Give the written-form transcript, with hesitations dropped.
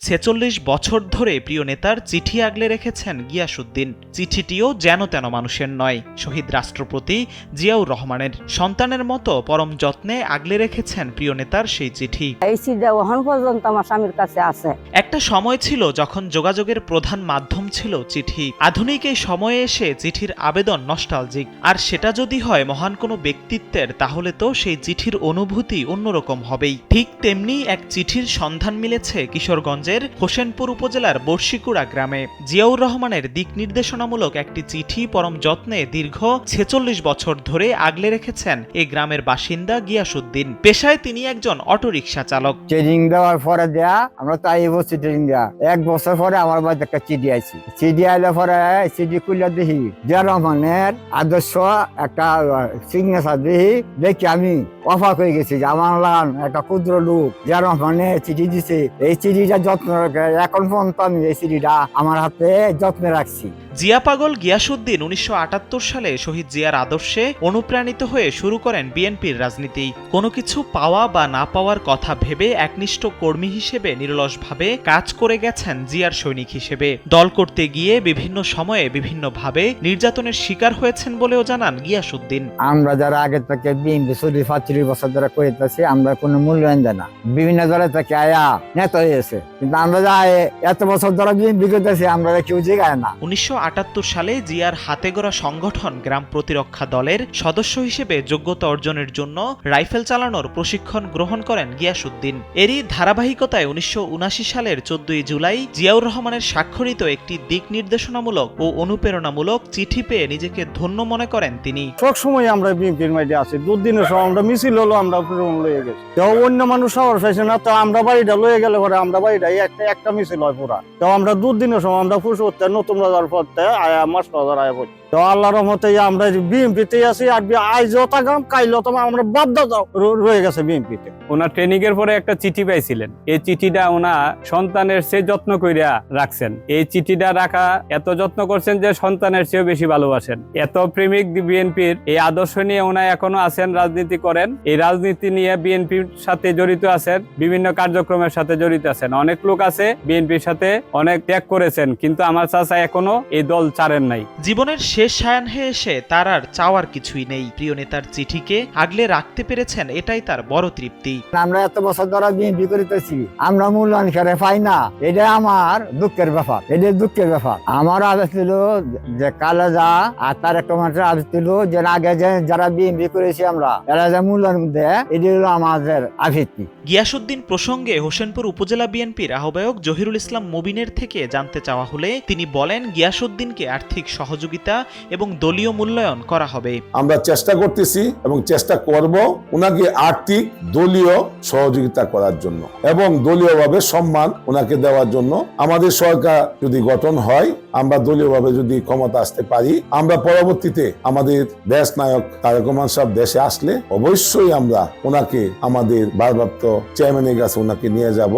৪৬ বছর ধরে প্রিয় নেতার চিঠি আগলে রেখেছেন গিয়াসউদ্দিন। চিঠিটিও যেন তেন মানুষের নয়, শহীদ রাষ্ট্রপতি জিয়াউর রহমানের। সন্তানের মতো পরম যত্নে আগলে রেখেছেন প্রিয় নেতার সেই চিঠি। এই চিঠি এখন পর্যন্ত আমার স্বামীর কাছে আছে। একটা সময় ছিল যখন যোগাযোগের প্রধান মাধ্যম ছিল চিঠি। আধুনিক এই সময়ে এসে চিঠির আবেদন নস্টালজিক। আর সেটা যদি হয় মহান কোনো ব্যক্তিত্বের, তাহলে তো সেই চিঠির অনুভূতি অন্যরকম হবেই। ঠিক তেমনি এক চিঠির সন্ধান মিলেছে কিশোরগঞ্জের হোসেনপুর উপজেলার বর্ষিকুড়া গ্রামে। জিয়াউর রহমানের দিক নির্দেশনামূলক একটি চিঠি পরম যত্নে দীর্ঘ ৪৬ বছর ধরে আগলে রেখেছেন এই গ্রামের বাসিন্দা গিয়াসউদ্দিন। পেশায় তিনি একজন অটোরিকশা চালক। ট্রেনিং দেওয়ার পরে আমরা তাই বলছি ট্রেনিং দেওয়া 1 বছর পরে আমার বাড়িতে একটা চিঠি আইছি। চিঠি আইলে পরে চিঠি খুলে দেখি জিয়াউর রহমানের আদর্শ একটা সিগনেচার দেখি আমি অবাক হয়ে গেছি যে আমার লাগান একটা ক্ষুদ্র লোক জিয়াউর রহমানের চিঠি দিছে। এই চিঠিটা যত্ন রাখে, এখন পর্যন্ত আমি এই চিঠিটা আমার হাতে যত্নে রাখছি। জিয়া পাগল গিয়াসউদ্দিন ১৯৭৮ সালে শহীদ জিয়ার আদর্শে অনুপ্রাণিত হয়ে শুরু করেন বিএনপির রাজনীতি। কোনো কিছু পাওয়া বা না পাওয়ার কথা ভেবে একনিষ্ঠ কর্মী হিসেবে নিরলসভাবে কাজ করে গেছেন জিয়ার সৈনিক হিসেবে। দল করতে গিয়ে বিভিন্ন সময়ে বিভিন্নভাবে নির্যাতনের শিকার হয়েছেন বলেও জানান গিয়াসউদ্দিন। আমরা যারা আগে থেকে বিএনপি ৪৫ বছর ধরে করেছি, আমরা কোনো মূল্যায়ন দেয় না। বিভিন্ন দলের থেকে আয়া নেতা হয়েছে, কিন্তু আমরা যা এত বছর ধরে বিএনপি করতেছি আমরা কেউ জিগায় না। ১৯৭৮ সালে জিয়ার হাতে গড়া সংগঠন গ্রাম প্রতিরক্ষা দলের সদস্য হিসেবে যোগ্যতা অর্জনের জন্য রাইফেল চালানোর প্রশিক্ষণ গ্রহণ করেন গিয়াসউদ্দিন। এরই ধারাবাহিকতায় ১৯৭৯ সালের ১৪ জুলাই জিয়াউর রহমানের স্বাক্ষরিত একটি দিক নির্দেশনামূলক ও অনুপ্রেরণামূলক চিঠি পেয়ে নিজেকে ধন্য মনে করেন তিনি। সবসময় আমরা বিএনপির মাঝে আছি। দুদিনের সময় আমরা মিছিল হলো, আমরা লয়ে গেছি। তো অন্য মানুষ সাহস পাইছে না, তো আমরা বাড়িটা লয়ে গেলে পরে আমরা বাড়িটা একটা মিছিল হয় পুরা। তো আমরা দুদিনের সময় আমরা খুশি হতে নতুন বাজার পড়তে আয়া মাস বাজার আয়া পড়ছি। তো আল্লাহর রহমতে আমরা বিএনপিতে আছি। আর আইজও থাকলাম, কাইলেও তো আমরা বাধ্য রয়ে গেছে বিএনপিতে। ওনার ট্রেনিং এর পরে একটা চিঠি পাইছিলেন। এই চিঠিটা ওনার সন্তানের চেয়ে যত্ন কইরা রাখছেন। এই চিঠিটা রাখা এত যত্ন করছেন যে সন্তানের চেয়েও বেশি ভালোবাসেন। এত প্রেমিক বিএনপির এই আদর্শ নিয়ে ওনা এখনো আছেন, রাজনীতি করেন। এই রাজনীতি নিয়ে বিএনপির সাথে জড়িত আছেন, বিভিন্ন কার্যক্রমের সাথে জড়িত আছেন। অনেক লোক আছে বিএনপির সাথে অনেক ত্যাগ করেছেন, কিন্তু আমার চাচা এখনো এই দল ছাড়েন নাই। জীবনের শেষ সায়াহ্নে এসে তার আর চাওয়ার কিছুই নেই। প্রিয় নেতার চিঠিকে আগলে রাখতে পেরেছেন, এটাই তার বড় তৃপ্তি। আমরা এত বছর ধরে বিএনপি করিতেছি, আমরা মূল্যায়ন করে পাই না। এটা আমার দুঃখের ব্যাপার, এটা দুঃখের ব্যাপার। আমার আদেশ ছিল যে কালেজা আর তার একটা মানুষের আদেশ ছিল যে আগে যে যারা বিএনপি করেছি আমরা এরা যে মূল্যায়ন দেয়, এটি হলো আমাদের আবৃত্তি। গিয়াসউদ্দিন প্রসঙ্গে হোসেনপুর উপজেলা বিএনপির আহ্বায়ক জহিরুল ইসলাম মুবিনের থেকে জানতে চাওয়া হলে তিনি বলেন, গিয়াসউদ্দিনকে আর্থিক সহযোগিতা এবং দলীয় মূল্যায়ন করা হবে। আমরা চেষ্টা করতেছি এবং চেষ্টা করব ওনাকে আর্থিক দলীয় সহযোগিতা করার জন্য এবং দলীয়ভাবে সম্মান ওনাকে দেওয়ার জন্য। আমাদের সরকার যদি গঠন হয়, আমরা দলীয়ভাবে যদি ক্ষমতা আসতে পারি, আমরা পরবর্তীতে আমাদের দেশ নায়ক তারেক রহমান সাহেব দেশে আসলে অবশ্যই আমরা ওনাকে আমাদের ভারপ্রাপ্ত চেয়ারম্যানের কাছে ওনাকে নিয়ে যাব।